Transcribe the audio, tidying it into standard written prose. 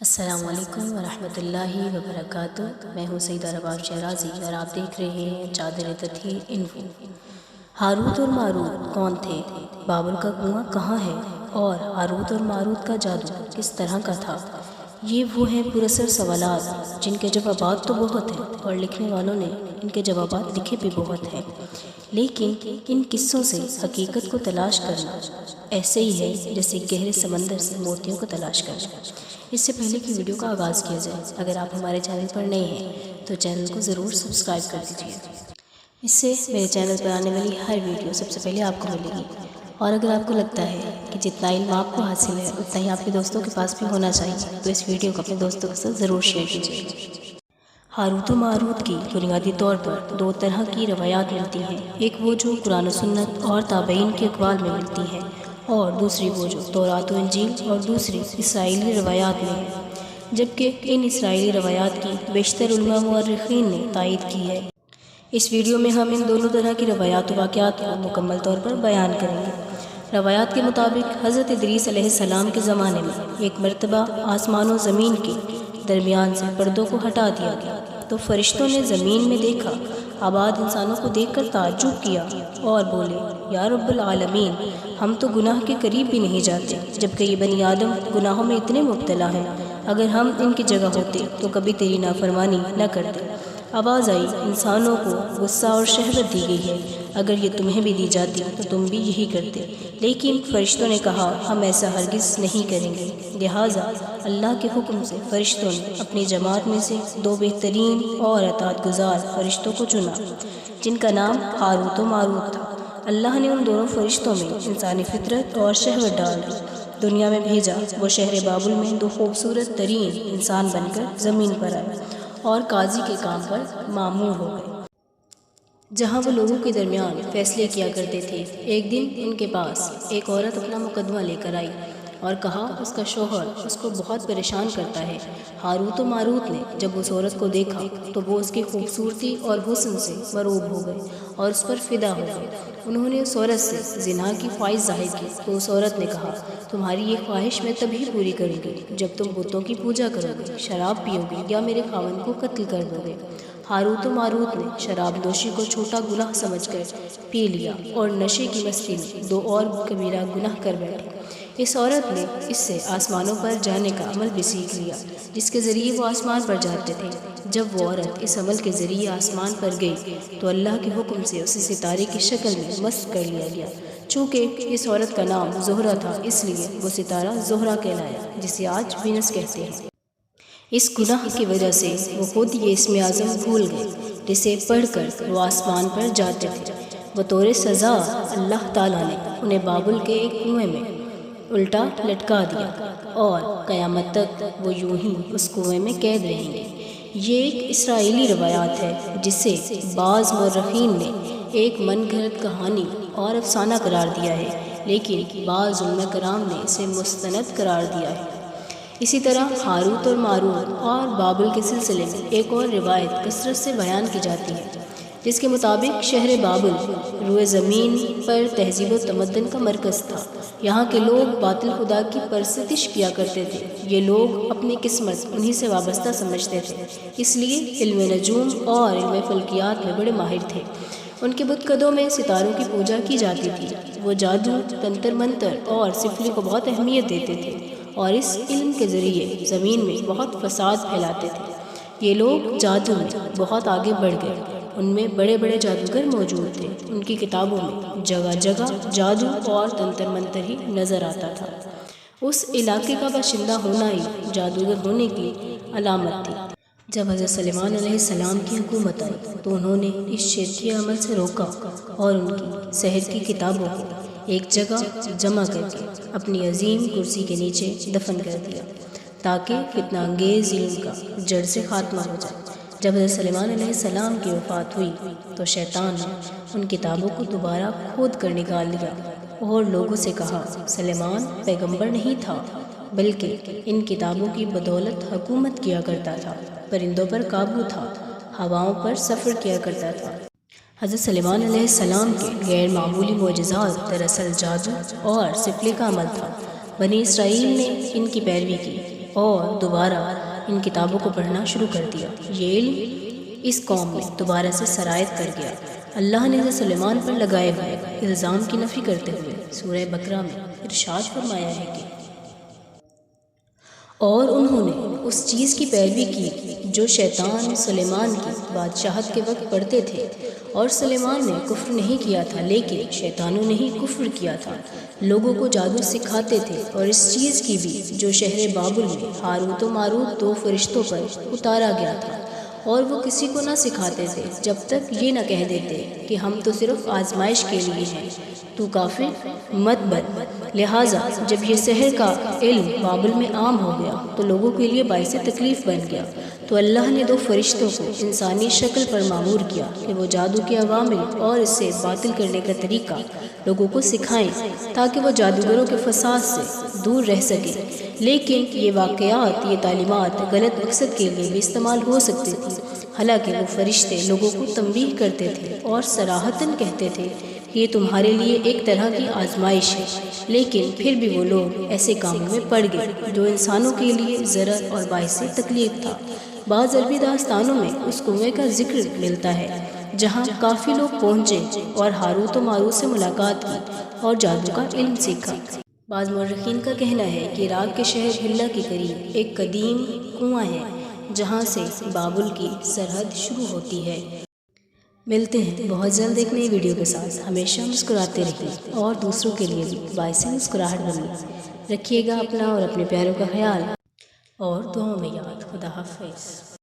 السلام علیکم ورحمۃ اللہ وبرکاتہ۔ میں ہوں سیدہ رباب شہرازی اور آپ دیکھ رہے ہیں چادر تطہیر انفو۔ ہاروت اور ماروت کون تھے؟ بابل کا کنواں کہاں ہے؟ اور ہاروت اور ماروت کا جادو کس طرح کا تھا؟ یہ وہ ہیں پراثر سوالات جن کے جوابات تو بہت ہیں اور لکھنے والوں نے ان کے جوابات لکھے بھی بہت ہیں، لیکن ان قصوں سے حقیقت کو تلاش کرنا ایسے ہی ہے جیسے گہرے سمندر سے موتیوں کو تلاش کرنا۔ اس سے پہلے کہ ویڈیو کا آغاز کیا جائے، اگر آپ ہمارے چینل پر نئے ہیں تو چینل کو ضرور سبسکرائب کر دیجیے، اس سے میرے چینل پر آنے والی ہر ویڈیو سب سے پہلے آپ کو ملے گی۔ اور اگر آپ کو لگتا ہے کہ جتنا علم آپ کو حاصل ہے اتنا ہی آپ کے دوستوں کے پاس بھی ہونا چاہیے تو اس ویڈیو کو اپنے دوستوں کے ساتھ ضرور شیئر کیجیے۔ ہاروت و ماروت کی بنیادی طور پر دو طرح کی روایات ملتی ہیں، ایک وہ جو قرآن و سنت اور تابعین کے اقوال میں ملتی ہیں، اور دوسری وہ جو تورات و انجیل اور دوسری اسرائیلی روایات میں ہے، جبکہ ان اسرائیلی روایات کی بیشتر علماء مورخین نے تائید کی ہے۔ اس ویڈیو میں ہم ان دونوں طرح کی روایات و واقعات کو مکمل طور پر بیان کریں گے۔ روایات کے مطابق حضرت ادریس علیہ السلام کے زمانے میں ایک مرتبہ آسمان و زمین کے درمیان سے پردوں کو ہٹا دیا گیا تو فرشتوں نے زمین میں دیکھا آباد انسانوں کو دیکھ کر تعجب کیا اور بولے، یا رب العالمین، ہم تو گناہ کے قریب بھی نہیں جاتے جبکہ یہ بنی آدم گناہوں میں اتنے مبتلا ہیں، اگر ہم ان کی جگہ ہوتے تو کبھی تیری نافرمانی نہ کرتے۔ آواز آئی، انسانوں کو غصہ اور شہوت دی گئی ہے، اگر یہ تمہیں بھی دی جاتی تو تم بھی یہی کرتے، لیکن فرشتوں نے کہا ہم ایسا ہرگز نہیں کریں گے۔ لہٰذا اللہ کے حکم سے فرشتوں نے اپنی جماعت میں سے دو بہترین اور اطاعت گزار فرشتوں کو چنا جن کا نام ہاروت و ماروت تھا۔ اللہ نے ان دونوں فرشتوں میں انسانی فطرت اور شہوت ڈال دی، دنیا میں بھیجا۔ وہ شہر بابل میں دو خوبصورت ترین انسان بن کر زمین پر آئے اور قاضی کے کام پر مامور ہو گئے، جہاں وہ لوگوں کے درمیان فیصلے کیا کرتے تھے۔ ایک دن ان کے پاس ایک عورت اپنا مقدمہ لے کر آئی اور کہا اس کا شوہر اس کو بہت پریشان کرتا ہے۔ ہاروت و ماروت نے جب اس عورت کو دیکھا تو وہ اس کی خوبصورتی اور حسن سے مرعوب ہو گئے اور اس پر فدا ہو گئے۔ انہوں نے اس عورت سے زنا کی خواہش ظاہر کی تو اس عورت نے کہا، تمہاری یہ خواہش میں تبھی پوری کروں گی جب تم بتوں کی پوجا کرو گے، شراب پیو گے یا میرے خاوند کو قتل کر دو گے۔ ہاروت و ماروت نے شراب نوشی کو چھوٹا گناہ سمجھ کر پی لیا اور نشے کی مستی میں دو اور کبیرہ گناہ کر بیٹھے۔ اس عورت نے اس سے آسمانوں پر جانے کا عمل بھی سیکھ لیا جس کے ذریعے وہ آسمان پر جاتے تھے۔ جب وہ عورت اس عمل کے ذریعے آسمان پر گئی تو اللہ کے حکم سے اسے ستارے کی شکل میں مست کر لیا گیا۔ چونکہ اس عورت کا نام زہرہ تھا اس لیے وہ ستارہ زہرہ کہلایا، جسے آج وینس کہتے ہیں۔ اس گناہ کی وجہ سے وہ خود یہ اسم اعظم بھول گئے جسے پڑھ کر وہ آسمان پر جاتے تھے۔ بطور سزا اللہ تعالیٰ نے انہیں بابل کے ایک کنویں میں الٹا لٹکا دیا اور قیامت تک وہ یوں ہی اس کنویں میں قید رہیں گے۔ یہ ایک اسرائیلی روایات ہے جسے بعض مورخین نے ایک من گھڑت کہانی اور افسانہ قرار دیا ہے، لیکن بعض علماء کرام نے اسے مستند قرار دیا ہے۔ اسی طرح ہاروت اور ماروت اور بابل کے سلسلے میں ایک اور روایت کثرت سے بیان کی جاتی ہے جس کے مطابق شہر بابل روئے زمین پر تہذیب و تمدن کا مرکز تھا۔ یہاں کے لوگ باطل خدا کی پرستش کیا کرتے تھے۔ یہ لوگ اپنی قسمت انہی سے وابستہ سمجھتے تھے، اس لیے علم نجوم اور علم فلکیات میں بڑے ماہر تھے۔ ان کے بت قدوں میں ستاروں کی پوجا کی جاتی تھی۔ وہ جادو، تنتر منتر اور سفلی کو بہت اہمیت دیتے تھے اور اس علم کے ذریعے زمین میں بہت فساد پھیلاتے تھے۔ یہ لوگ جادو میں بہت آگے بڑھ گئے، ان میں بڑے بڑے جادوگر موجود تھے۔ ان کی کتابوں میں جگہ جگہ جادو اور تنتر منتر ہی نظر آتا تھا۔ اس علاقے کا باشندہ ہونا ہی جادوگر ہونے کی علامت تھی۔ جب حضرت سلیمان علیہ السلام کی حکومت آئی تو انہوں نے اس شرکی عمل سے روکا اور ان کی سحر کی کتابوں کو ایک جگہ جمع کر کے اپنی عظیم کرسی کے نیچے دفن کر دیا تاکہ فتنہ انگیز علم کا جڑ سے خاتمہ ہو جائے۔ جب حضرت سلیمان علیہ السلام کی وفات ہوئی تو شیطان نے ان کتابوں کو دوبارہ کھود کر نکال لیا اور لوگوں سے کہا، سلیمان پیغمبر نہیں تھا بلکہ ان کتابوں کی بدولت حکومت کیا کرتا تھا، پرندوں پر قابو تھا، ہواؤں پر سفر کیا کرتا تھا۔ حضرت سلیمان علیہ السلام کے غیر معمولی معجزات دراصل جادو اور سفلی کا عمل تھا۔ بنی اسرائیل نے ان کی پیروی کی۔ اور دوبارہ ان کتابوں کو پڑھنا شروع کر دیا۔ یہ علم اس قوم میں دوبارہ سے سرایت کر گیا۔ اللہ نے حضرت سلیمان پر لگائے ہوئے الزام کی نفی کرتے ہوئے سورہ بقرہ میں ارشاد فرمایا ہے کہ اور انہوں نے اس چیز کی پیروی کی جو شیطان سلیمان کی بادشاہت کے وقت پڑھتے تھے، اور سلیمان نے کفر نہیں کیا تھا لیکن شیطانوں نے ہی کفر کیا تھا۔ لوگوں کو جادو سکھاتے تھے، اور اس چیز کی بھی جو شہر بابل میں ہاروت و ماروت 2 فرشتوں پر اتارا گیا تھا، اور وہ کسی کو نہ سکھاتے تھے جب تک یہ نہ کہہ دیتے کہ ہم تو صرف آزمائش کے لیے ہیں، تو کافر مت بن۔ لہٰذا جب یہ سحر کا علم بابل میں عام ہو گیا تو لوگوں کے لیے باعث تکلیف بن گیا، تو اللہ نے 2 فرشتوں کو انسانی شکل پر معمور کیا کہ وہ جادو کے عوامل اور اس سے باطل کرنے کا طریقہ لوگوں کو سکھائیں تاکہ وہ جادوگروں کے فساد سے دور رہ سکیں۔ لیکن یہ واقعات، یہ تعلیمات غلط مقصد کے لیے بھی استعمال ہو سکتی تھی۔ حالانکہ وہ فرشتے لوگوں کو تنبیہ کرتے تھے اور صراحتاً کہتے تھے کہ یہ تمہارے لیے ایک طرح کی آزمائش ہے، لیکن پھر بھی وہ لوگ ایسے کاموں میں پڑ گئے جو انسانوں کے لیے ضرر اور باعث تکلیف تھا۔ بعض عربی داستانوں میں اس کنویں کا ذکر ملتا ہے جہاں کافی لوگ پہنچے اور ہاروت و ماروت سے ملاقات کی اور جادو کا علم سیکھا۔ بعض مورخین کا کہنا ہے کہ عراق کے شہر حلہ کے قریب ایک قدیم کنواں ہے جہاں سے بابل کی سرحد شروع ہوتی ہے۔ ملتے ہیں بہت جلد ایک نئی ویڈیو کے ساتھ۔ ہمیشہ مسکراتے رہیے اور دوسروں کے لیے بھی باعث مسکراہٹ بنیے۔ رکھیے گا اپنا اور اپنے پیاروں کا خیال، اور دعاؤں میں یاد۔ خدا حافظ۔